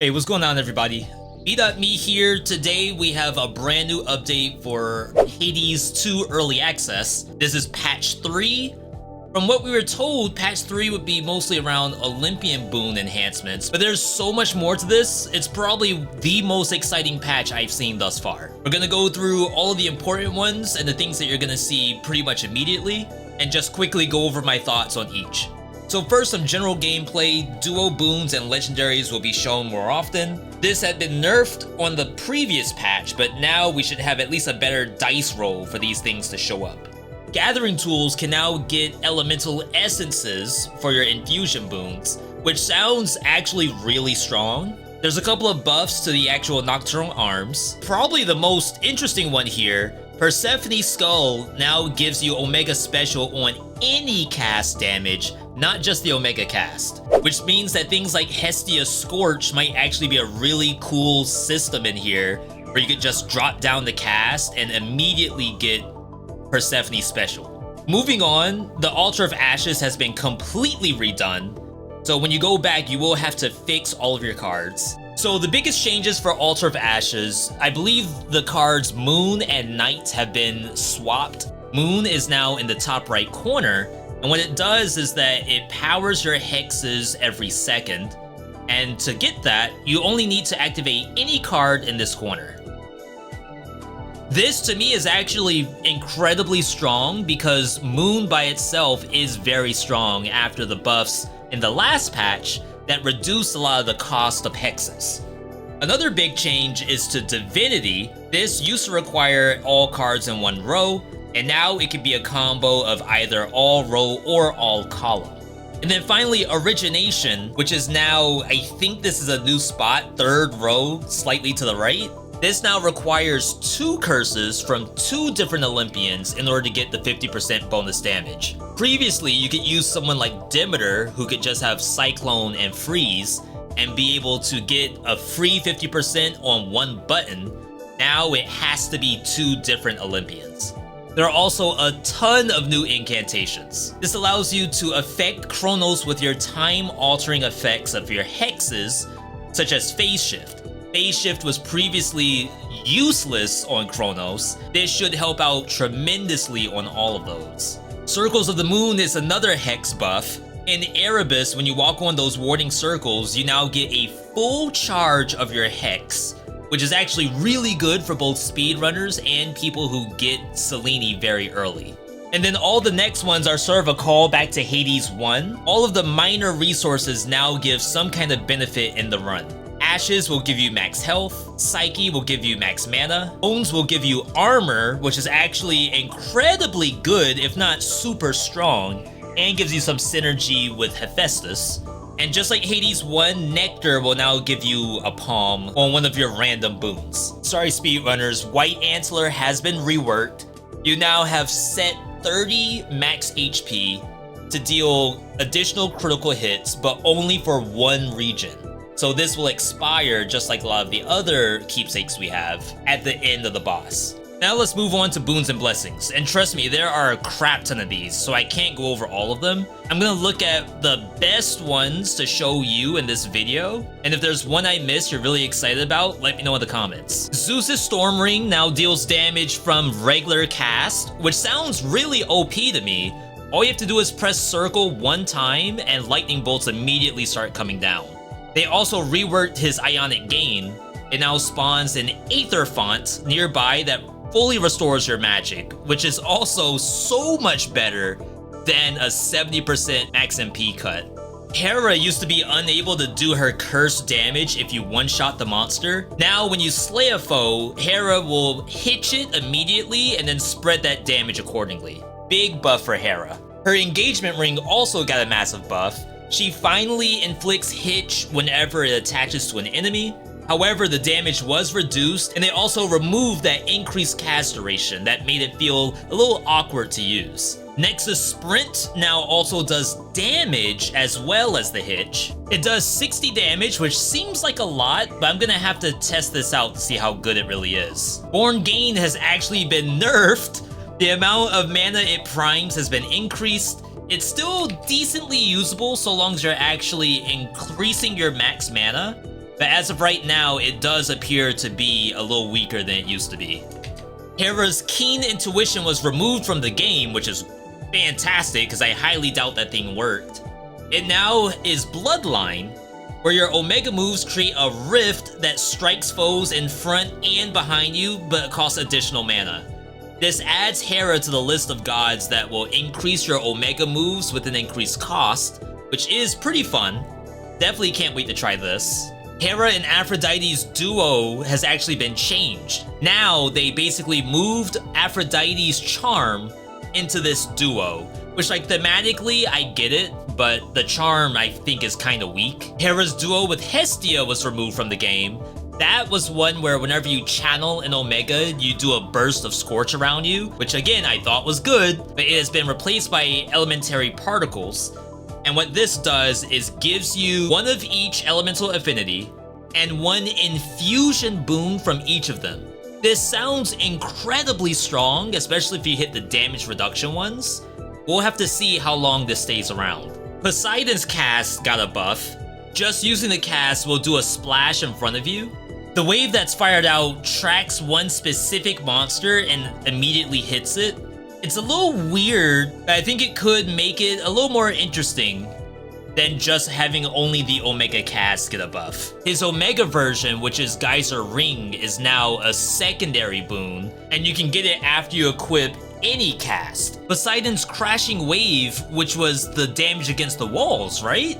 Hey, what's going on, everybody? Veedotme here. Today we have a brand new update for Hades 2 Early Access. This is patch 3. From what we were told, patch 3 would be mostly around Olympian boon enhancements, but there's so much more to this. It's probably the most exciting patch I've seen thus far. We're gonna go through all of the important ones and the things that you're gonna see pretty much immediately, and just quickly go over my thoughts on each. So first, some general gameplay. Duo boons and legendaries will be shown more often. This had been nerfed on the previous patch, but now we should have at least a better dice roll for these things to show up. Gathering tools can now get elemental essences for your infusion boons, which sounds actually really strong. There's a couple of buffs to the actual nocturnal arms. Probably the most interesting one here, Persephone's Skull now gives you Omega Special on any cast damage, not just the Omega cast, which means that things like Hestia's Scorch might actually be a really cool system in here where you could just drop down the cast and immediately get Persephone's Special. Moving on, the Altar of Ashes has been completely redone, so when you go back, you will have to fix all of your cards. So the biggest changes for Altar of Ashes, I believe the cards Moon and Night have been swapped. Moon is now in the top right corner, and what it does is that it powers your hexes every second, and to get that, you only need to activate any card in this corner. This to me is actually incredibly strong because Moon by itself is very strong after the buffs in the last patch that reduced a lot of the cost of hexes. Another big change is to Divinity. This used to require all cards in one row, and now it can be a combo of either all row or all column. And then finally, Origination, which is now, I think this is a new spot, third row, slightly to the right. This now requires 2 curses from 2 different Olympians in order to get the 50% bonus damage. Previously, you could use someone like Demeter, who could just have Cyclone and Freeze, and be able to get a free 50% on one button. Now it has to be 2 different Olympians. There are also a ton of new incantations. This allows you to affect Chronos with your time-altering effects of your hexes, such as Phase Shift. Phase Shift was previously useless on Chronos. This should help out tremendously on all of those. Circles of the Moon is another hex buff. In Erebus, when you walk on those warding circles, you now get a full charge of your hex, which is actually really good for both speedrunners and people who get Selene very early. And then all the next ones are sort of a call back to Hades 1. All of the minor resources now give some kind of benefit in the run. Ashes will give you max health, Psyche will give you max mana, Bones will give you armor, which is actually incredibly good, if not super strong, and gives you some synergy with Hephaestus. And just like Hades 1, Nectar will now give you a palm on one of your random boons. Sorry speedrunners, White Antler has been reworked. You now have set 30 max HP to deal additional critical hits, but only for one region. So this will expire, just like a lot of the other keepsakes we have, at the end of the boss. Now let's move on to boons and blessings. And trust me, there are a crap ton of these, so I can't go over all of them. I'm gonna look at the best ones to show you in this video. And if there's one I missed you're really excited about, let me know in the comments. Zeus's Storm Ring now deals damage from regular cast, which sounds really OP to me. All you have to do is press circle one time and lightning bolts immediately start coming down. They also reworked his Ionic Gain. It now spawns an Aether Font nearby that fully restores your magic, which is also so much better than a 70% max MP cut. Hera used to be unable to do her curse damage if you one-shot the monster. Now when you slay a foe, Hera will hitch it immediately and then spread that damage accordingly. Big buff for Hera. Her engagement ring also got a massive buff. She finally inflicts hitch whenever it attaches to an enemy. However, the damage was reduced, and they also removed that increased cast duration that made it feel a little awkward to use. Nexus Sprint now also does damage as well as the hitch. It does 60 damage, which seems like a lot, but I'm gonna have to test this out to see how good it really is. Born Gain has actually been nerfed. The amount of mana it primes has been increased. It's still decently usable so long as you're actually increasing your max mana. but as of right now, it does appear to be a little weaker than it used to be. Hera's keen intuition was removed from the game, which is fantastic because I highly doubt that thing worked. It now is Bloodline, where your Omega moves create a rift that strikes foes in front and behind you, but costs additional mana. This adds Hera to the list of gods that will increase your Omega moves with an increased cost, which is pretty fun. Definitely can't wait to try this. Hera and Aphrodite's duo has actually been changed. Now they basically moved Aphrodite's charm into this duo, which like thematically I get it, but the charm I think is kind of weak. Hera's duo with Hestia was removed from the game. That was one where whenever you channel an Omega, you do a burst of Scorch around you, which again I thought was good, but it has been replaced by elementary particles. And what this does is gives you one of each elemental affinity and one infusion boon from each of them. This sounds incredibly strong, especially if you hit the damage reduction ones. We'll have to see how long this stays around. Poseidon's cast got a buff. Just using the cast will do a splash in front of you. The wave that's fired out tracks one specific monster and immediately hits it. It's a little weird, but I think it could make it a little more interesting than just having only the Omega cast get a buff. His Omega version, which is Geyser Ring, is now a secondary boon, and you can get it after you equip any cast. Poseidon's Crashing Wave, which was the damage against the walls, right?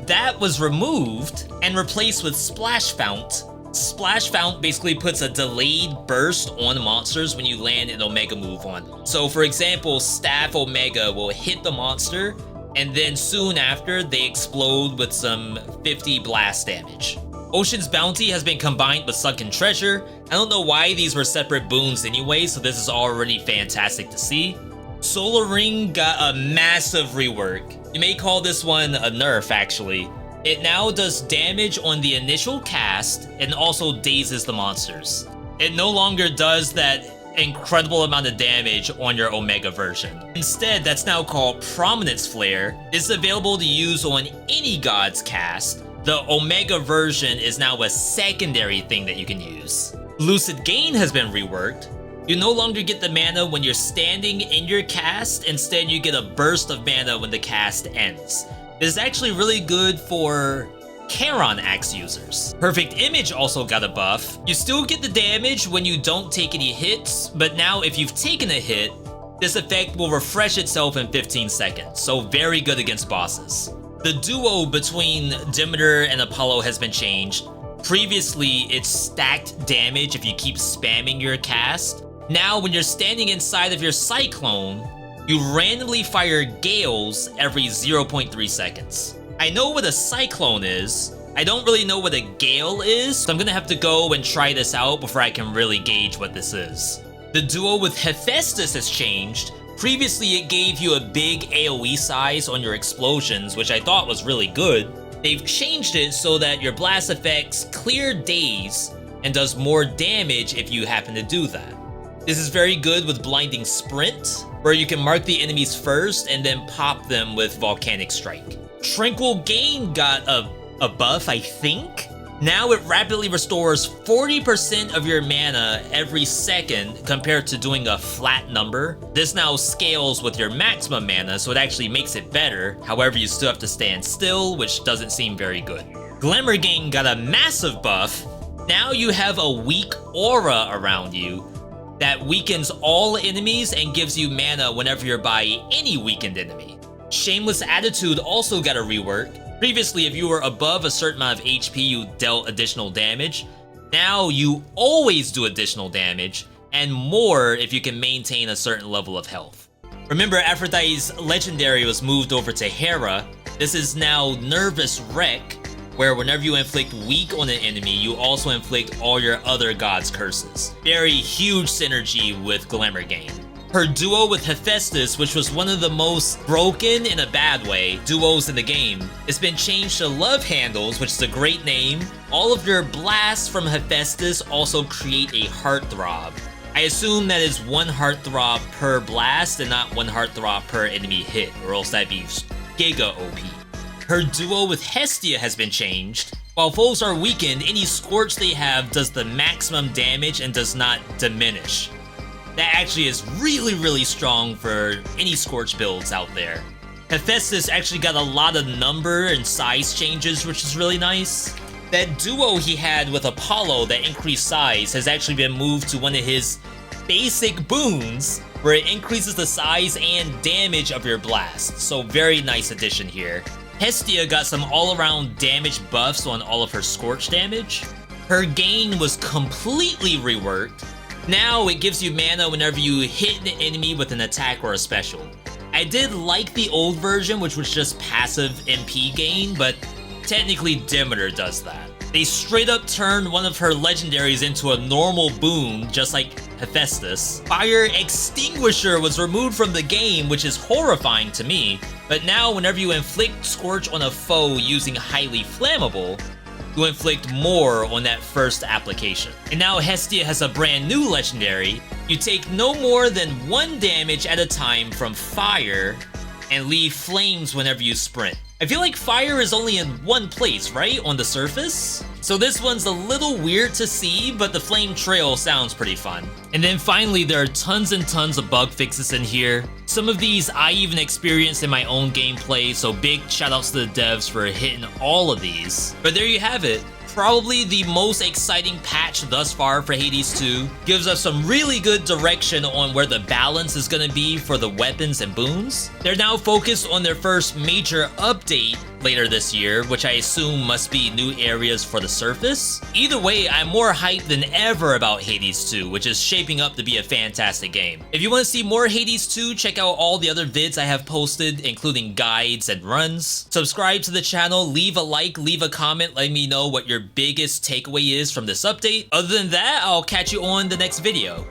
That was removed and replaced with Splash Fount. Splash Fount basically puts a delayed burst on monsters when you land an Omega move on them. So for example, Staff Omega will hit the monster, and then soon after, they explode with some 50 blast damage. Ocean's Bounty has been combined with Sunken Treasure. I don't know why these were separate boons anyway, so this is already fantastic to see. Solar Ring got a massive rework. You may call this one a nerf, actually. It now does damage on the initial cast and also dazes the monsters. It no longer does that incredible amount of damage on your Omega version. Instead, that's now called Prominence Flare. It's available to use on any god's cast. The Omega version is now a secondary thing that you can use. Lucid Gain has been reworked. You no longer get the mana when you're standing in your cast, instead you get a burst of mana when the cast ends. This is actually really good for Charon Axe users. Perfect Image also got a buff. You still get the damage when you don't take any hits, but now if you've taken a hit, this effect will refresh itself in 15 seconds, so very good against bosses. The duo between Demeter and Apollo has been changed. Previously, it stacked damage if you keep spamming your cast. Now, when you're standing inside of your Cyclone, you randomly fire Gales every 0.3 seconds. I know what a Cyclone is. I don't really know what a Gale is, so I'm gonna have to go and try this out before I can really gauge what this is. The duo with Hephaestus has changed. Previously, it gave you a big AoE size on your explosions, which I thought was really good. They've changed it so that your blast effects clear daze and does more damage if you happen to do that. This is very good with Blinding Sprint, where you can mark the enemies first and then pop them with Volcanic Strike. Tranquil Gain got a buff, I think? Now it rapidly restores 40% of your mana every second compared to doing a flat number. This now scales with your maximum mana, so it actually makes it better. However, you still have to stand still, which doesn't seem very good. Glamour Gain got a massive buff. Now you have a weak aura around you that weakens all enemies and gives you mana whenever you're by any weakened enemy. Shameless Attitude also got a rework. Previously, if you were above a certain amount of HP, you dealt additional damage. Now you always do additional damage, and more if you can maintain a certain level of health. Remember, Aphrodite's legendary was moved over to Hera. This is now Nervous Wreck, where whenever you inflict weak on an enemy, you also inflict all your other gods' curses. Very huge synergy with Glamour Gain. Her duo with Hephaestus, which was one of the most broken in a bad way duos in the game, has been changed to Love Handles, which is a great name. All of your blasts from Hephaestus also create a heartthrob. I assume that is one heartthrob per blast and not one heartthrob per enemy hit, or else that'd be giga OP. Her duo with Hestia has been changed. While foes are weakened, any scorch they have does the maximum damage and does not diminish. That actually is really, really strong for any scorch builds out there. Hephaestus actually got a lot of number and size changes, which is really nice. That duo he had with Apollo that increased size has actually been moved to one of his basic boons, where it increases the size and damage of your blast. So very nice addition here. Hestia got some all-around damage buffs on all of her scorch damage. Her gain was completely reworked. Now it gives you mana whenever you hit an enemy with an attack or a special. I did like the old version, which was just passive MP gain, but technically Demeter does that. They straight up turned one of her legendaries into a normal boon, just like Hephaestus. Fire Extinguisher was removed from the game, which is horrifying to me, but now whenever you inflict Scorch on a foe using highly flammable, you inflict more on that first application. And now Hestia has a brand new legendary. You take no more than 1 damage at a time from fire and leave flames whenever you sprint. I feel like fire is only in one place, right? On the surface? So this one's a little weird to see, but the flame trail sounds pretty fun. And then finally, there are tons and tons of bug fixes in here. Some of these I even experienced in my own gameplay, so big shoutouts to the devs for hitting all of these. But there you have it. Probably the most exciting patch thus far for Hades 2. Gives us some really good direction on where the balance is going to be for the weapons and boons. They're now focused on their first major update later this year, which I assume must be new areas for the surface. Either way, I'm more hyped than ever about Hades 2, which is shaping up to be a fantastic game. If you want to see more Hades 2, check out all the other vids I have posted, including guides and runs. Subscribe to the channel, leave a like, leave a comment, let me know what your biggest takeaway is from this update. Other than that, I'll catch you on the next video.